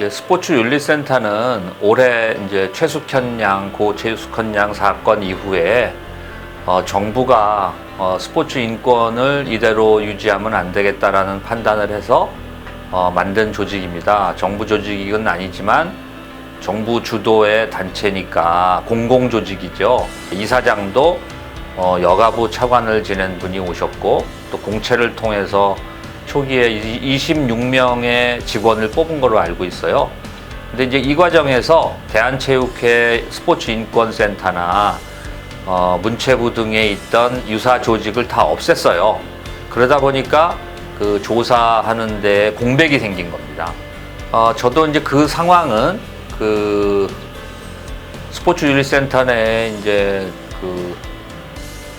이제 스포츠 윤리센터는 올해 이제 최숙현 양, 고 최숙현 양 사건 이후에 정부가 스포츠 인권을 이대로 유지하면 안 되겠다라는 판단을 해서 만든 조직입니다. 정부 조직은 아니지만 정부 주도의 단체니까 공공 조직이죠. 이사장도 여가부 차관을 지낸 분이 오셨고 또 공채를 통해서 초기에 26명의 직원을 뽑은 걸로 알고 있어요. 근데 이제 이 과정에서 대한체육회 스포츠인권센터나 문체부 등에 있던 유사 조직을 다 없앴어요. 그러다 보니까 그 조사하는 데 공백이 생긴 겁니다. 저도 이제 그 상황은 그 스포츠윤리센터 내에 이제 그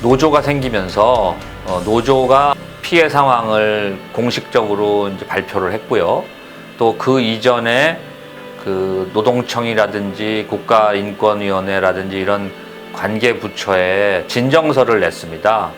노조가 생기면서 노조가 피해 상황을 공식적으로 이제 발표를 했고요. 또 그 이전에 그 노동청이라든지 국가인권위원회라든지 이런 관계 부처에 진정서를 냈습니다.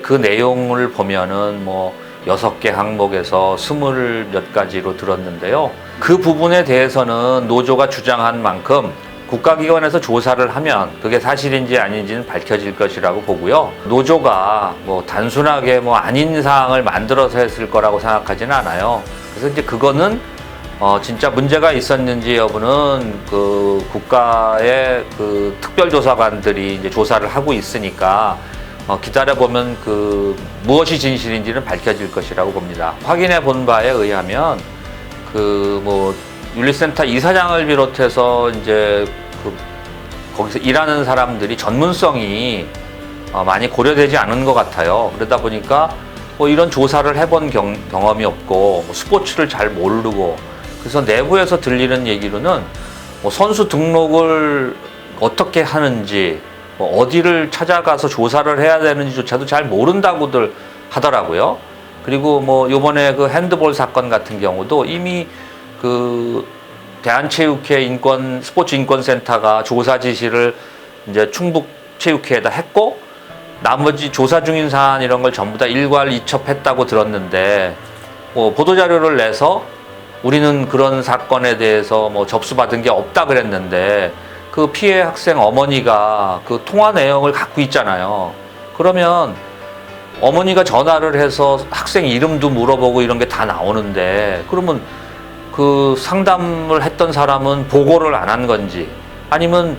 그 내용을 보면은 뭐 6개 항목에서 20몇 가지로 들었는데요. 그 부분에 대해서는 노조가 주장한 만큼 국가기관에서 조사를 하면 그게 사실인지 아닌지는 밝혀질 것이라고 보고요. 노조가 뭐 단순하게 뭐 아닌 사항을 만들어서 했을 거라고 생각하지는 않아요. 그래서 이제 그거는 진짜 문제가 있었는지 여부는 그 국가의 그 특별조사관들이 이제 조사를 하고 있으니까 기다려보면 그 무엇이 진실인지는 밝혀질 것이라고 봅니다. 확인해 본 바에 의하면 그 뭐 윤리센터 이사장을 비롯해서 이제 그 거기서 일하는 사람들이 전문성이 많이 고려되지 않은 것 같아요. 그러다 보니까 뭐 이런 조사를 해본 경험이 없고 뭐 스포츠를 잘 모르고 그래서 내부에서 들리는 얘기로는 뭐 선수 등록을 어떻게 하는지 뭐 어디를 찾아가서 조사를 해야 되는지조차도 잘 모른다고들 하더라고요. 그리고 뭐 요번에 그 핸드볼 사건 같은 경우도 이미 그 대한체육회 스포츠인권센터가 조사 지시를 이제 충북체육회에다 했고 나머지 조사 중인 사안 이런 걸 전부 다 일괄 이첩했다고 들었는데 뭐 보도자료를 내서 우리는 그런 사건에 대해서 뭐 접수받은 게 없다 그랬는데 그 피해 학생 어머니가 그 통화 내용을 갖고 있잖아요. 그러면 어머니가 전화를 해서 학생 이름도 물어보고 이런 게 다 나오는데 그러면 그 상담을 했던 사람은 보고를 안 한 건지 아니면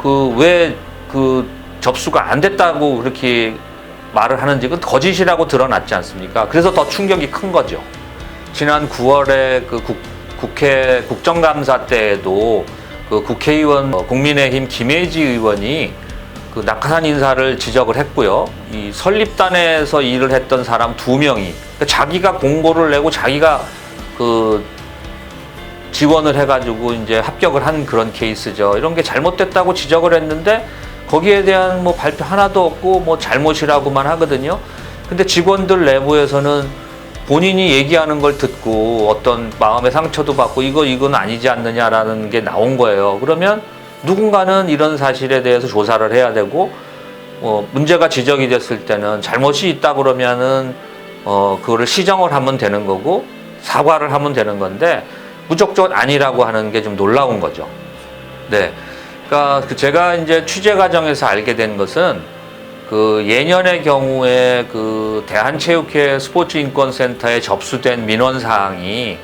그 왜 그 접수가 안 됐다고 그렇게 말을 하는지 그건 거짓이라고 드러났지 않습니까? 그래서 더 충격이 큰 거죠. 지난 9월에 그 국회 국정감사 때에도 그 국회의원 국민의힘 김혜지 의원이 그 낙하산 인사를 지적을 했고요. 이 설립단에서 일을 했던 사람 2명이 그러니까 자기가 공고를 내고 자기가 그 지원을 해가지고 이제 합격을 한 그런 케이스죠. 이런 게 잘못됐다고 지적을 했는데 거기에 대한 뭐 발표 하나도 없고 뭐 잘못이라고만 하거든요. 근데 직원들 내부에서는 본인이 얘기하는 걸 듣고 어떤 마음의 상처도 받고 이건 아니지 않느냐라는 게 나온 거예요. 그러면 누군가는 이런 사실에 대해서 조사를 해야 되고 문제가 지적이 됐을 때는 잘못이 있다 그러면은 그거를 시정을 하면 되는 거고 사과를 하면 되는 건데 무조건 아니라고 하는 게 좀 놀라운 거죠. 네. 그러니까 제가 이제 취재 과정에서 알게 된 것은 그 예년의 경우에 그 대한체육회 스포츠인권센터에 접수된 민원 사항이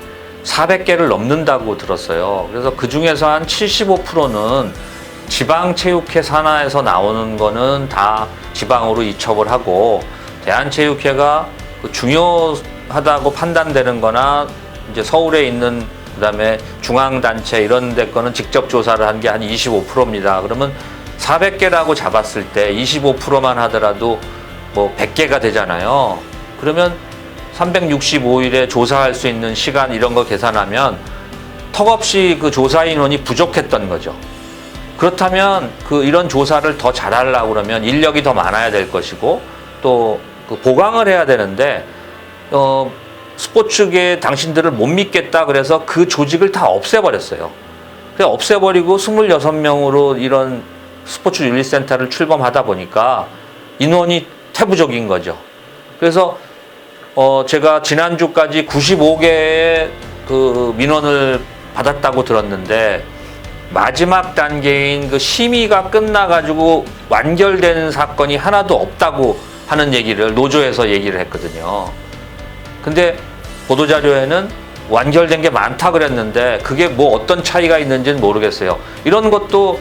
400개를 넘는다고 들었어요. 그래서 그 중에서 한 75%는 지방체육회 산하에서 나오는 거는 다 지방으로 이첩을 하고 대한체육회가 그 중요하다고 판단되는 거나 이제 서울에 있는 그다음에 중앙단체 이런 데 거는 직접 조사를 한 게 한 25%입니다. 그러면 400개라고 잡았을 때 25%만 하더라도 뭐 100개가 되잖아요. 그러면 365일에 조사할 수 있는 시간 이런 거 계산하면 턱없이 그 조사 인원이 부족했던 거죠. 그렇다면 그 이런 조사를 더 잘하려고 그러면 인력이 더 많아야 될 것이고 또 그 보강을 해야 되는데 스포츠계 당신들을 못 믿겠다 그래서 그 조직을 다 없애버렸어요. 그래서 없애버리고 26명으로 이런 스포츠 윤리센터를 출범하다 보니까 인원이 태부적인 거죠. 그래서 제가 지난주까지 95개의 그 민원을 받았다고 들었는데 마지막 단계인 그 심의가 끝나가지고 완결되는 사건이 하나도 없다고 하는 얘기를 노조에서 얘기를 했거든요. 근데 보도자료에는 완결된 게 많다 그랬는데 그게 뭐 어떤 차이가 있는지는 모르겠어요. 이런 것도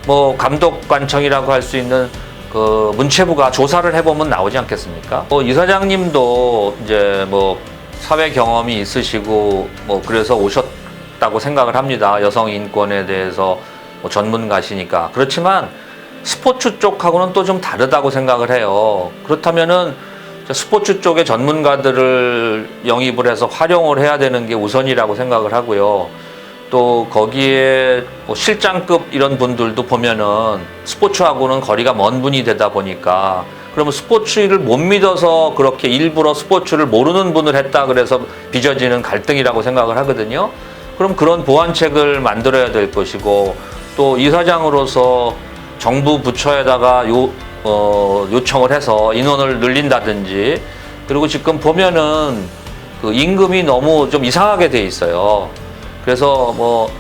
뭐 감독관청이라고 할 수 있는 그 문체부가 조사를 해보면 나오지 않겠습니까? 이사장님도 이제 뭐 사회 경험이 있으시고 뭐 그래서 오셨다고 생각을 합니다. 여성 인권에 대해서 뭐 전문가시니까. 그렇지만 스포츠 쪽하고는 또 좀 다르다고 생각을 해요. 그렇다면은 스포츠 쪽의 전문가들을 영입을 해서 활용을 해야 되는 게 우선이라고 생각을 하고요. 또 거기에 뭐 실장급 이런 분들도 보면은 스포츠하고는 거리가 먼 분이 되다 보니까 그러면 스포츠를 못 믿어서 그렇게 일부러 스포츠를 모르는 분을 했다 그래서 빚어지는 갈등이라고 생각을 하거든요. 그럼 그런 보완책을 만들어야 될 것이고 또 이사장으로서 정부 부처에다가 요청을 해서 인원을 늘린다든지 그리고 지금 보면은 그 임금이 너무 좀 이상하게 돼 있어요. 그래서 뭐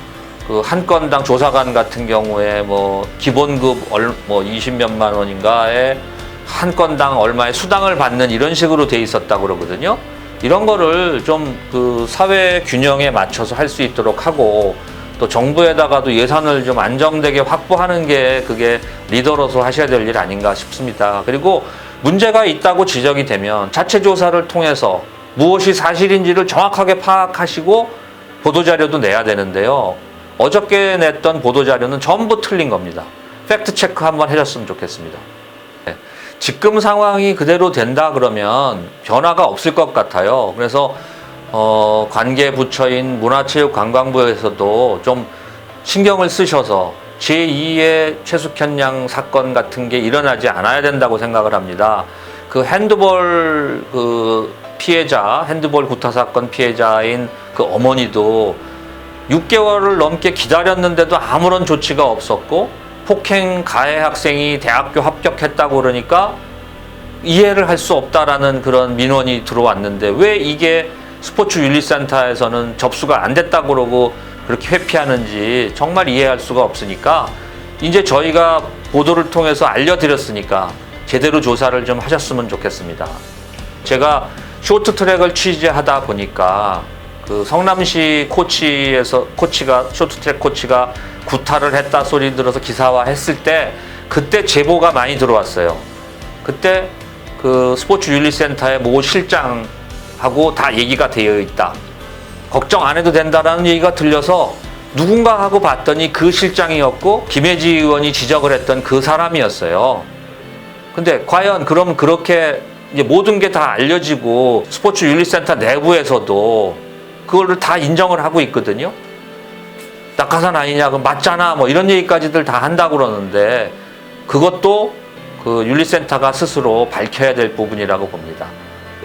그 한 건당 조사관 같은 경우에 뭐 기본급 뭐 20몇만 원인가에 한 건당 얼마의 수당을 받는 이런 식으로 돼 있었다고 그러거든요. 이런 거를 좀 그 사회 균형에 맞춰서 할 수 있도록 하고 또 정부에다가도 예산을 좀 안정되게 확보하는 게 그게 리더로서 하셔야 될 일 아닌가 싶습니다. 그리고 문제가 있다고 지적이 되면 자체 조사를 통해서 무엇이 사실인지를 정확하게 파악하시고 보도자료도 내야 되는데요. 어저께 냈던 보도자료는 전부 틀린 겁니다. 팩트체크 한번 해줬으면 좋겠습니다. 네. 지금 상황이 그대로 된다 그러면 변화가 없을 것 같아요. 그래서 관계 부처인 문화체육관광부에서도 좀 신경을 쓰셔서 제2의 최숙현 양 사건 같은 게 일어나지 않아야 된다고 생각을 합니다. 그 핸드볼 피해자, 핸드볼 구타 사건 피해자인 그 어머니도 6개월을 넘게 기다렸는데도 아무런 조치가 없었고 폭행 가해 학생이 대학교 합격했다고 그러니까 이해를 할 수 없다라는 그런 민원이 들어왔는데 왜 이게 스포츠 윤리센터에서는 접수가 안 됐다고 그러고 그렇게 회피하는지 정말 이해할 수가 없으니까 이제 저희가 보도를 통해서 알려드렸으니까 제대로 조사를 좀 하셨으면 좋겠습니다. 제가 쇼트트랙을 취재하다 보니까 그 성남시 코치가 쇼트트랙 코치가 구타를 했다 소리 들어서 기사화했을 때 그때 제보가 많이 들어왔어요. 그때 그 스포츠 윤리센터의 모 실장하고 다 얘기가 되어 있다. 걱정 안 해도 된다라는 얘기가 들려서 누군가 하고 봤더니 그 실장이었고 김혜지 의원이 지적을 했던 그 사람이었어요. 근데 과연 그럼 그렇게 이제 모든 게 다 알려지고 스포츠 윤리센터 내부에서도 그거를 다 인정을 하고 있거든요. 낙하산 아니냐, 그럼 맞잖아, 뭐 이런 얘기까지들 다 한다고 그러는데 그것도 그 윤리센터가 스스로 밝혀야 될 부분이라고 봅니다.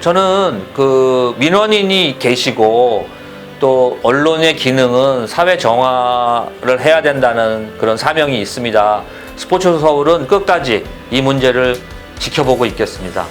저는 그 민원인이 계시고 또 언론의 기능은 사회 정화를 해야 된다는 그런 사명이 있습니다. 스포츠 서울은 끝까지 이 문제를 지켜보고 있겠습니다.